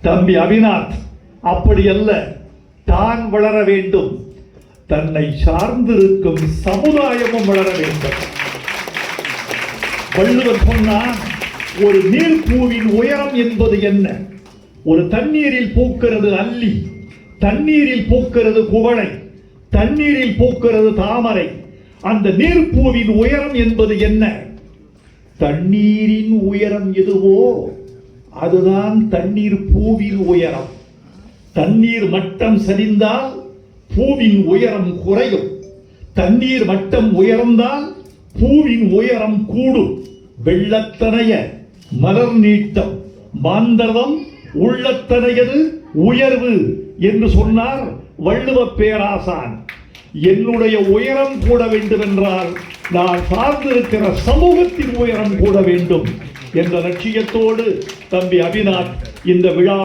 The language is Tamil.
தம்பி அவிநாத் அப்படி அல்ல, தான் வளர வேண்டும், தன்னை சார்ந்திருக்கும் சமுதாயமும் வளர வேண்டும். வள்ளுவர் சொன்னான், ஒரு நீர்ப்பூவின் உயரம் என்பது என்ன? ஒரு தண்ணீரில் பூக்கிறது அல்லி, தண்ணீரில் பூக்கிறது குவளை, தண்ணீரில் பூக்கிறது தாமரை. அந்த நீர்ப்பூவின் உயரம் என்பது என்ன? தண்ணீரின் உயரம் எதுவோ அதுதான் தண்ணீர் பூவின் உயரம். தண்ணீர் மட்டம் சரிந்தால் பூவின் உயரம் குறையும், தண்ணீர் மட்டம் உயர்ந்தால் பூவின் உயரம் கூடும். வெள்ளத்தனைய மலர் நீட்டம் மாந்தரம் உள்ளத்தனையது உயர்வு என்று சொன்னார் வள்ளுவ பேராசான். என்னுடைய உயரம் கூட வேண்டும் என்றால் நான் சார்ந்திருக்கிற சமூகத்தின் உயரம் கூட வேண்டும் என்ற லட்சியத்தோடு தம்பி அவிநாத் இந்த விழா